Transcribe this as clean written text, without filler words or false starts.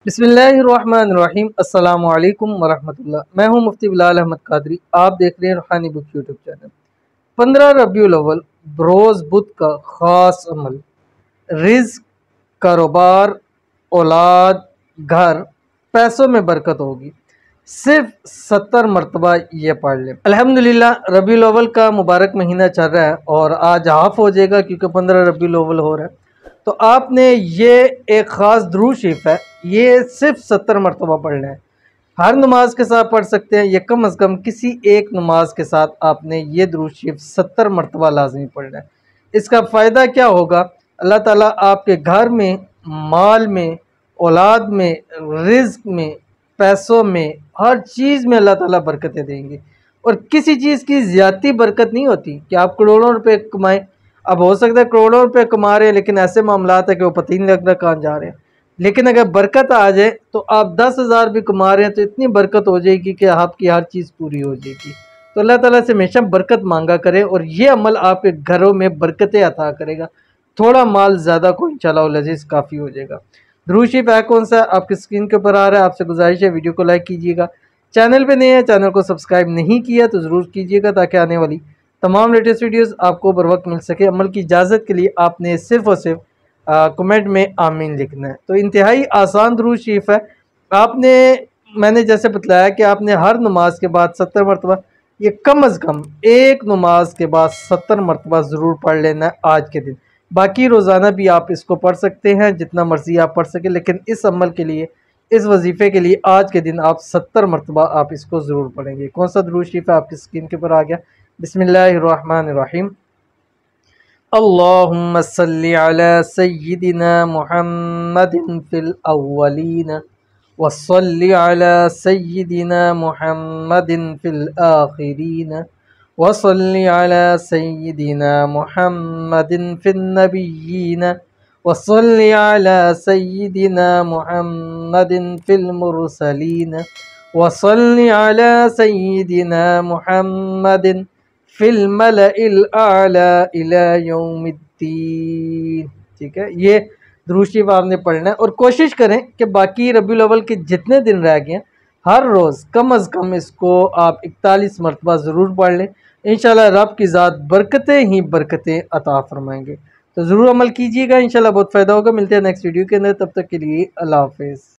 بسم اللہ الرحمن الرحیم۔ السلام علیکم ورحمۃ اللہ۔ میں ہوں مفتی بلال احمد قادری، آپ دیکھ رہے ہیں روحانی بک یوٹیوب چینل۔ 15 ربیع الاول بروز بدھ کا خاص عمل، رزق، کاروبار، اولاد، گھر، پیسوں میں برکت ہوگی۔ صرف 70 مرتبہ یہ پڑھ لیں۔ الحمدللہ ربیع الاول کا مبارک مہینہ چل رہا ہے اور آج ہاف ہو جائے گا کیونکہ 15 ربیع الاول ہو رہا ہے۔ تو آپ نے یہ ایک خاص درود شریف ہے، یہ صرف 70 مرتبہ پڑھنا ہے۔ ہر نماز کے ساتھ پڑھ سکتے ہیں، یہ کم از کم کسی ایک نماز کے ساتھ آپ نے یہ درود شریف 70 مرتبہ لازمی پڑھنا ہے۔ اس کا فائدہ کیا ہوگا؟ اللہ تعالیٰ آپ کے گھر میں، مال میں، اولاد میں، رزق میں، پیسوں میں، ہر چیز میں اللہ تعالیٰ برکتیں دیں گے۔ اور کسی چیز کی زیادتی برکت نہیں ہوتی کہ آپ کروڑوں روپے کمائیں۔ اب ہو سکتا ہے کروڑوں روپے کما رہے ہیں لیکن ایسے معاملات ہیں کہ وہ پتہ ہی نہیں لگ رہا کہاں جا رہے ہیں۔ لیکن اگر برکت آ جائے تو آپ 10,000 بھی کما رہے ہیں تو اتنی برکت ہو جائے گی کہ آپ کی ہر چیز پوری ہو جائے گی۔ تو اللہ تعالیٰ سے ہمیشہ برکت مانگا کرے اور یہ عمل آپ کے گھروں میں برکتیں عطا کرے گا۔ تھوڑا مال زیادہ کو انشاءاللہ العزیز کافی ہو جائے گا۔ درود شریف ہے کون سا؟ آپ کی اسکرین کے اوپر آ رہا ہے۔ آپ سے گزارش ہے ویڈیو کو لائک کیجیے گا، چینل پہ نہیں ہے چینل کو سبسکرائب نہیں کیا تو ضرور کیجیے گا تاکہ آنے والی تمام لیٹسٹ ویڈیوز آپ کو بر وقت مل سکے۔ عمل کی اجازت کے لیے آپ نے صرف اور صرف کمنٹ میں آمین لکھنا ہے۔ تو انتہائی آسان درود شریف ہے۔ میں نے جیسے بتلایا کہ آپ نے ہر نماز کے بعد 70 مرتبہ، یہ کم از کم ایک نماز کے بعد 70 مرتبہ ضرور پڑھ لینا ہے آج کے دن۔ باقی روزانہ بھی آپ اس کو پڑھ سکتے ہیں جتنا مرضی آپ پڑھ سکیں، لیکن اس عمل کے لیے، اس وظیفے کے لیے آج کے دن آپ 70 مرتبہ آپ اس کو ضرور پڑھیں گے۔ کون سا درود شریف ہے؟ آپ کی اسکرین کے اوپر آ گیا۔ بسم اللہ الرحمن الرحیم۔ اللہم صلی علی سیدنا محمد فی الاولین وصلی علی سیدنا محمد فی الآخرین وصلی علی سیدنا محمد فی النبیین وصلی علی سیدنا محمد فی المرسلین وصلی علی سیدنا محمد فی الملأ الاعلی الی یوم الدین۔ ٹھیک ہے، یہ درود شریف آپ نے پڑھنا ہے اور کوشش کریں کہ باقی ربیع الاول کے جتنے دن رہ گئے ہیں ہر روز کم از کم اس کو آپ 41 مرتبہ ضرور پڑھ لیں۔ انشاءاللہ رب کی ذات برکتیں ہی برکتیں عطا فرمائیں گے۔ تو ضرور عمل کیجیے گا، انشاءاللہ بہت فائدہ ہوگا۔ ملتے ہیں نیکسٹ ویڈیو کے اندر، تب تک کے لیے اللہ حافظ۔